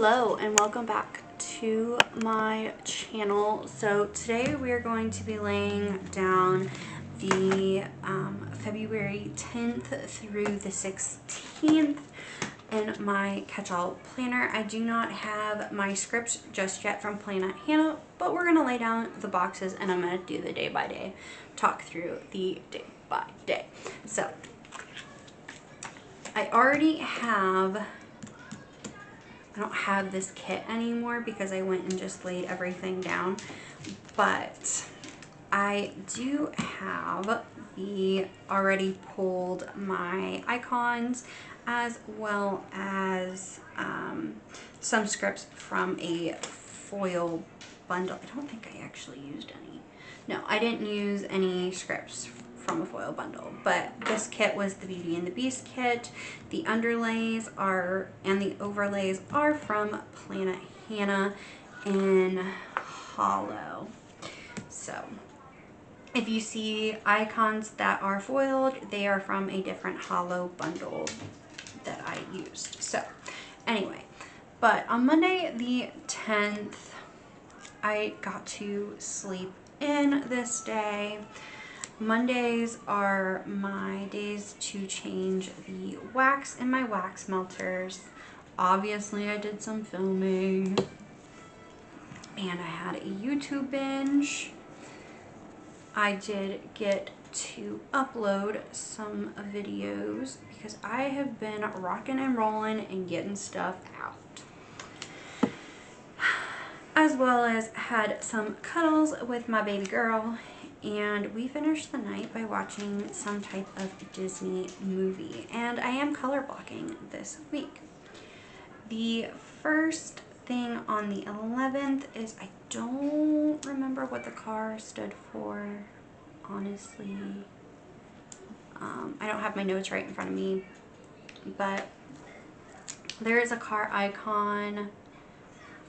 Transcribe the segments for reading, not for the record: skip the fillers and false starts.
Hello and welcome back to my channel. So today we are going to be laying down the February 10th through the 16th in my catch-all planner. I do not have my scripts just yet from Plannahannah, but we're going to lay down the boxes and I'm going to do the day by day, talk through the day by day. So I already have, I don't have this kit anymore because I went and just laid everything down, but I do have the already pulled my icons as well as some scripts from a foil bundle. I don't think I actually used any. No, I didn't use any scripts from a foil bundle, but this kit was the Beauty and the Beast kit. The underlays are and the overlays are from Plannahannah in hollow. So if you see icons that are foiled, they are from a different hollow bundle that I used. So anyway, but on Monday the 10th, I got to sleep in this day. Mondays are my days to change the wax in my wax melters. Obviously I did some filming and I had a YouTube binge. I did get to upload some videos because I have been rocking and rolling and getting stuff out. As well as had some cuddles with my baby girl, and we finished the night by watching some type of Disney movie, and I am color blocking this week. The first thing on the 11th is, I don't remember what the car stood for, honestly. I don't have my notes right in front of me, but there is a car icon.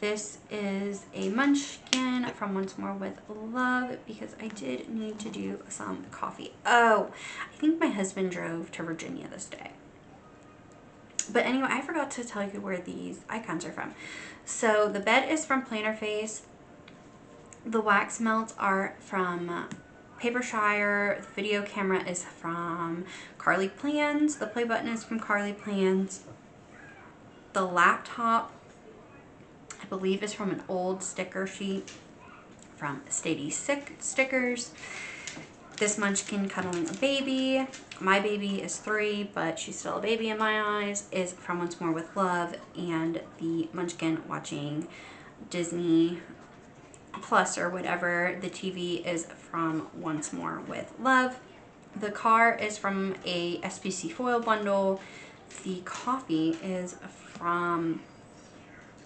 This is a munchkin from Once More with Love because I did need to do some coffee. Oh, I think my husband drove to Virginia this day. But anyway, I forgot to tell you where these icons are from. So the bed is from Planner Face. The wax melts are from Papershire. The video camera is from Carlea Plans. The play button is from Carlea Plans. The laptop, I believe, is from an old sticker sheet from Stady Stickers. This munchkin cuddling a baby. My baby is 3, but she's still a baby in my eyes, is from Once More with Love. And the munchkin watching Disney Plus or whatever, the TV, is from Once More with Love. The car is from a SPC foil bundle. The coffee is from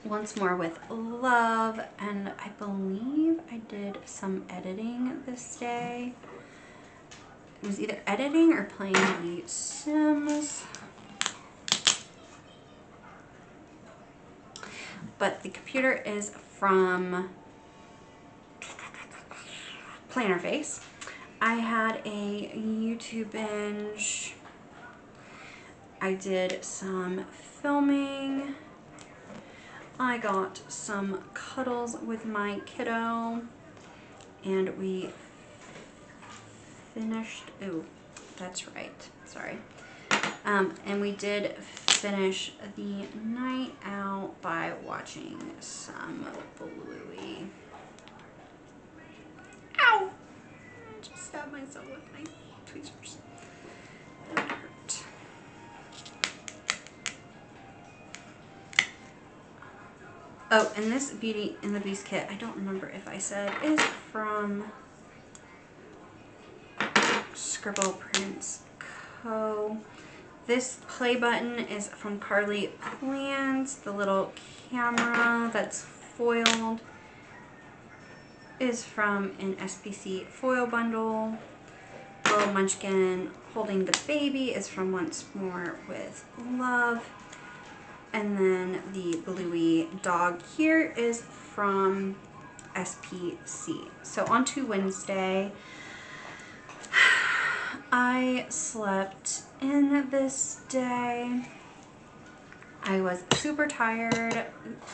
Once More with Love, and I believe I did some editing this day. It was either editing or playing The Sims. But the computer is from Planner Face. I had a YouTube binge. I did some filming. I got some cuddles with my kiddo, and we finished, oh, that's right, sorry. And we did finish the night out by watching some Bluey. Ow! I just stabbed myself with my tweezers. That hurt. Oh, and this Beauty and the Beast kit, I don't remember if I said, is from Scribble Prints Co. This play button is from Carlea Plans. The little camera that's foiled is from an SPC foil bundle. The little munchkin holding the baby is from Once More with Love. And then the Bluey dog here is from SPC. So on to Wednesday. I slept in this day. I was super tired,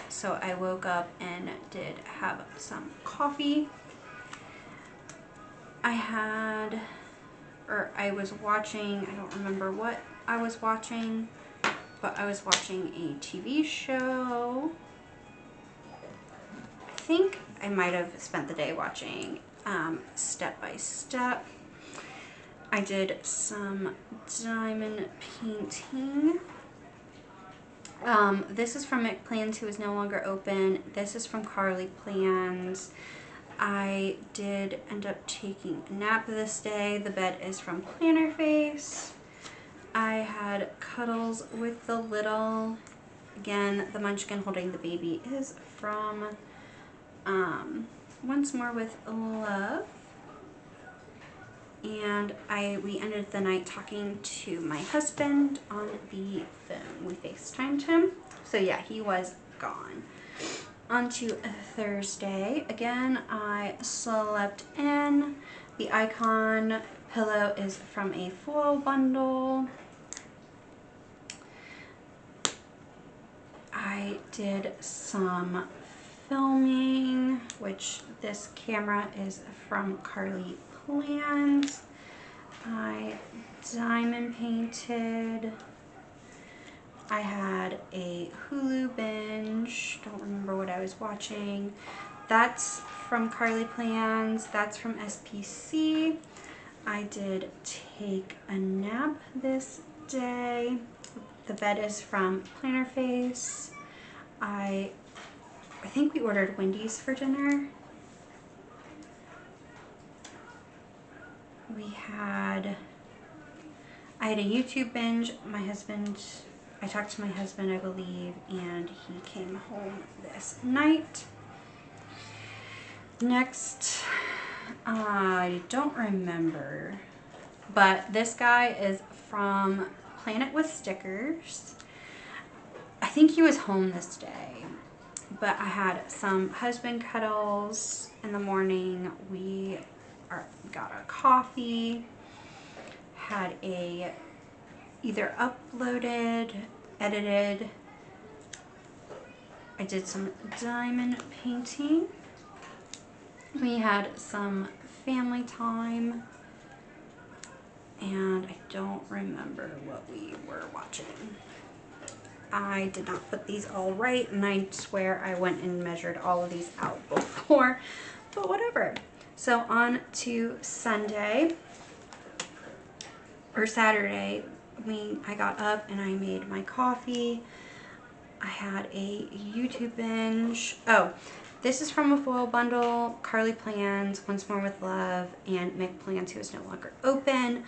so I woke up and did have some coffee. I was watching, I don't remember what I was watching, but I was watching a TV show. I think I might have spent the day watching Step by Step. I did some diamond painting. This is from Plans, who is no longer open. This is from Carlea Plans. I did end up taking a nap this day. The bed is from Planner Face. I had cuddles with the little. Again, the munchkin holding the baby is from Once More with Love. And we ended the night talking to my husband on the phone. We FaceTimed him. So yeah, he was gone. On to Thursday. Again, I slept in. The icon pillow is from a foil bundle. I did some filming, which this camera is from Carlea Plans. I diamond painted. I had a Hulu binge. Don't remember what I was watching. That's from Carlea Plans. That's from SPC. I did take a nap this day. The bed is from Planner Face. I think we ordered Wendy's for dinner. I had a YouTube binge. I talked to my husband, I believe, and he came home this night. Next, I don't remember, but this guy is from Planet with Stickers. I think he was home this day, but I had some husband cuddles in the morning. We got a coffee, had either uploaded, edited. I did some diamond painting. We had some family time, and I don't remember what we were watching. I did not put these all right, and I swear I went and measured all of these out before, but whatever. So on to Sunday, or Saturday, I got up and I made my coffee. I had a YouTube binge. Oh, this is from a foil bundle, Carlea Plans, Once More with Love, and Plans, who is no longer open.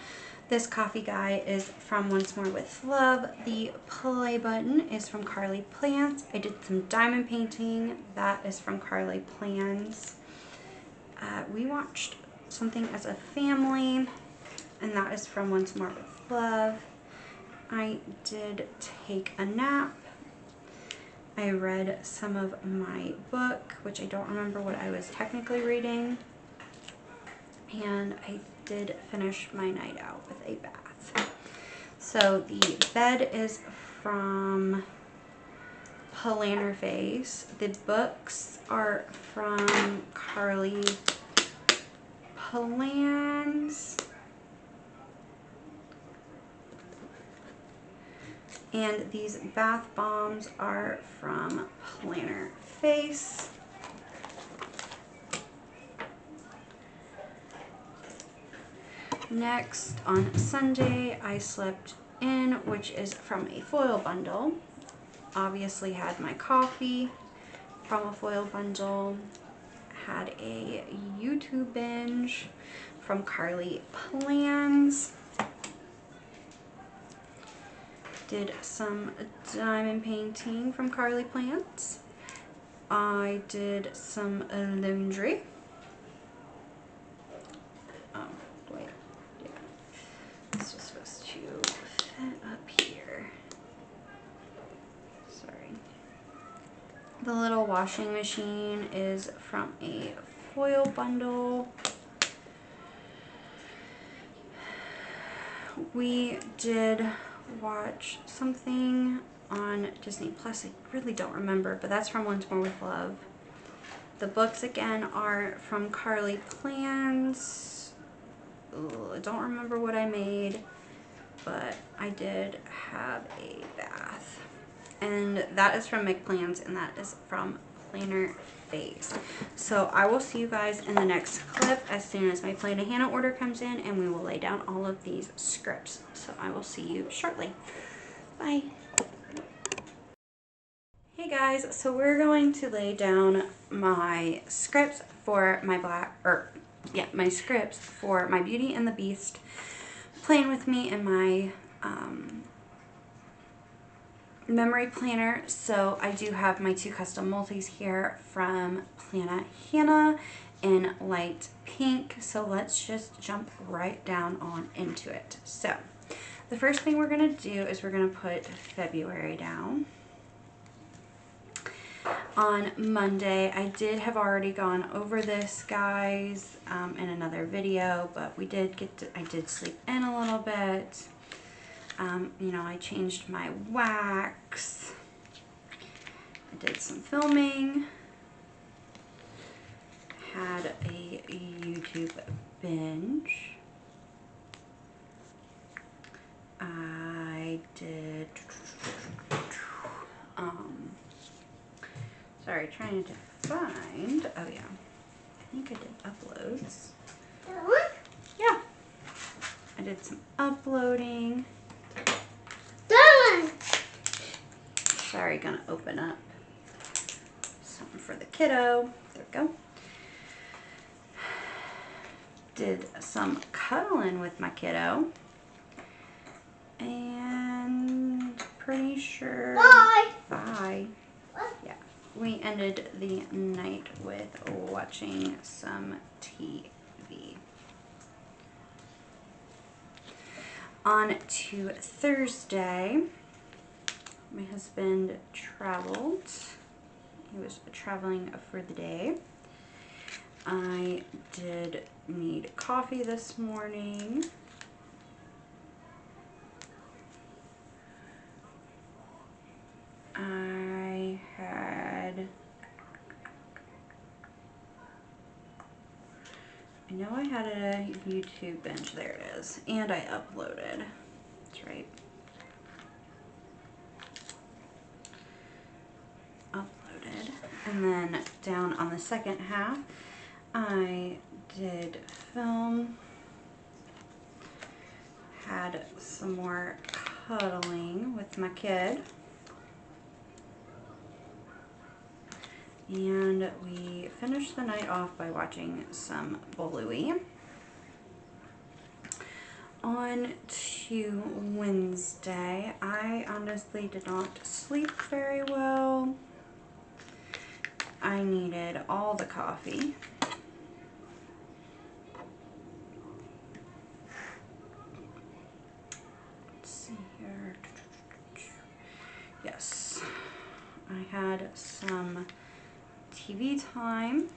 This coffee guy is from Once More with Love. The play button is from Carlea Plans. I did some diamond painting. That is from Carlea Plans. We watched something as a family, and that is from Once More with Love. I did take a nap. I read some of my book, which I don't remember what I was technically reading. And I did finish my night out with a bath. So the bed is from Planner Face. The books are from Carlea Plans. And these bath bombs are from Planner Face. Next, on Sunday, I slept in, which is from a foil bundle. Obviously had my coffee from a foil bundle. Had a YouTube binge from Carlea Plans. Did some diamond painting from Carlea Plans. I did some laundry. Oh, wait. Yeah. This was supposed to fit up here. Sorry. The little washing machine is from a foil bundle. We did watch something on Disney Plus. I really don't remember, but that's from Once More with Love. The books again are from Carlea Plans. Ugh, I don't remember what I made, but I did have a bath. And that is from McPlans, and that is from Planner Face. So I will see you guys in the next clip as soon as my Plannahannah order comes in, and we will lay down all of these scripts. So I will see you shortly. Bye. Hey guys, so we're going to lay down my scripts for my my scripts for my Beauty and the Beast, Playing With Me, and my memory planner. So I do have my 2 custom multis here from Plannahannah in light pink. So let's just jump right down on into it. So the first thing we're going to do is we're going to put February down. On Monday, I did have already gone over this, guys, in another video, but I did sleep in a little bit. You know, I changed my wax. I did some filming. Had a YouTube binge. I did, sorry, trying to find, oh yeah, I think I did uploads. Yeah, I did some uploading. Sorry, gonna open up something for the kiddo. There we go. Did some cuddling with my kiddo. And pretty sure. Bye. Yeah, we ended the night with watching some TV. On to Thursday, my husband traveled. He was traveling for the day. I did need coffee this morning. I know I had a YouTube binge, there it is, and I uploaded, that's right, uploaded, and then down on the second half, I did film, had some more cuddling with my kid, and we finished the night off by watching some Bluey. On to Wednesday, I honestly did not sleep very well. I needed all the coffee. Let's see here. Yes, I had some TV time,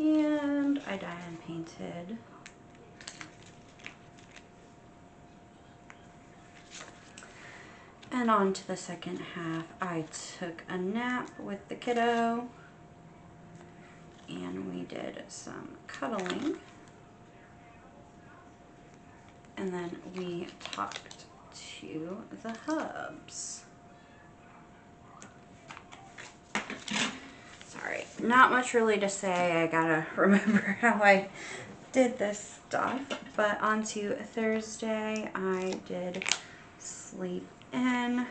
and I dyed and painted. And on to the second half, I took a nap with the kiddo, and we did some cuddling, and then we talked to the hubs. Sorry, not much really to say. I gotta remember how I did this stuff. But on to Thursday, I did sleep in.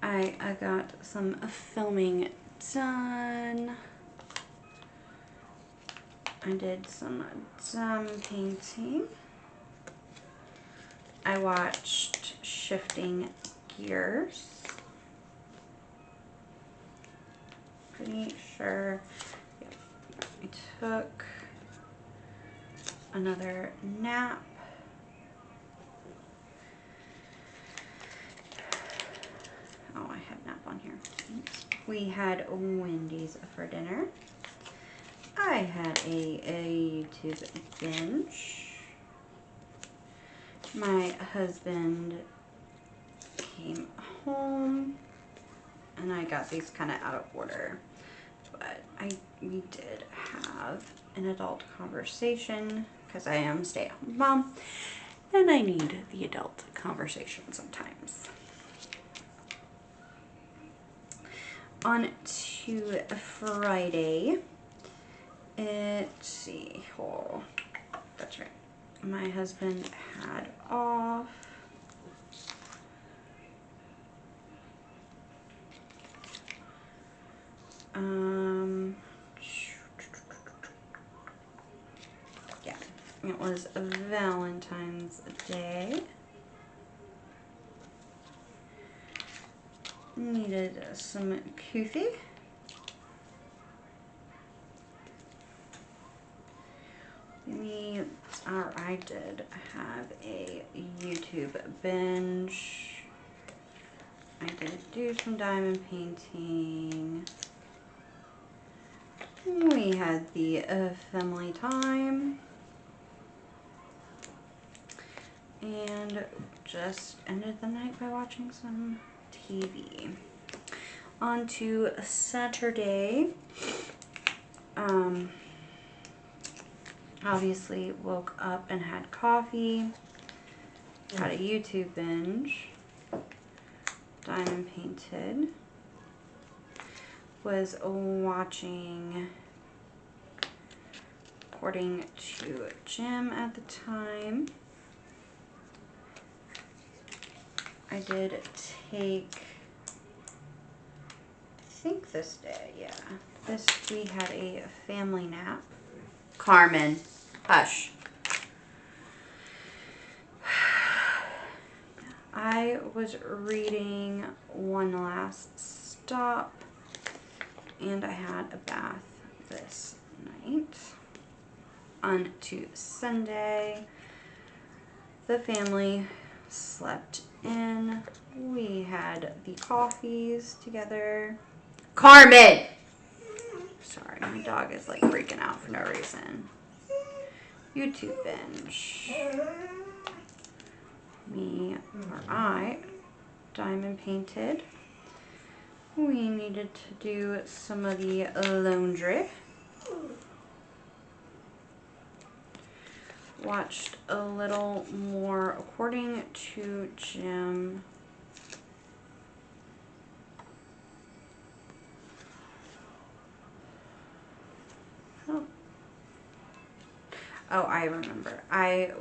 I got some filming done. I did some painting. I watched Shifting Gears. Pretty sure, yep. I took another nap. Oh, I had nap on here. We had Wendy's for dinner. I had a YouTube binge. My husband came home and I got these kind of out of order, but we did have an adult conversation because I am a stay-at-home mom and I need the adult conversation sometimes. On to Friday. Let's see. Oh, that's right. My husband had off. Yeah, it was Valentine's Day. Needed some coffee. I did have a YouTube binge. I did do some diamond painting. We had the family time. And just ended the night by watching some TV. On to Saturday. Obviously woke up and had coffee. Had a YouTube binge. Diamond painted. Was watching according to Jim at the time. I did take, I think this day, yeah. We had a family nap. Carmen, hush. I was reading One Last Stop, and I had a bath this night. On to Sunday, the family slept in. We had the coffees together. Carmen! Sorry, my dog is like freaking out for no reason. YouTube binge. I diamond painted. We needed to do some of the laundry. Watched a little more according to Jim. Oh, I remember. I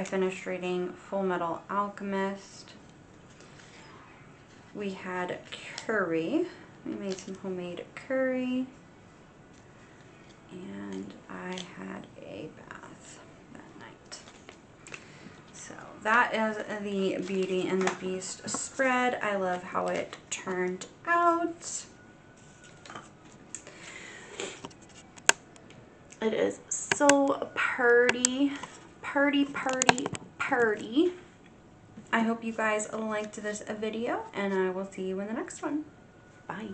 finished reading Full Metal Alchemist. We had curry. We made some homemade curry. And I had a bath that night. So that is the Beauty and the Beast spread. I love how it turned out. It is so pretty, pretty, pretty, pretty. I hope you guys liked this video, and I will see you in the next one. Bye.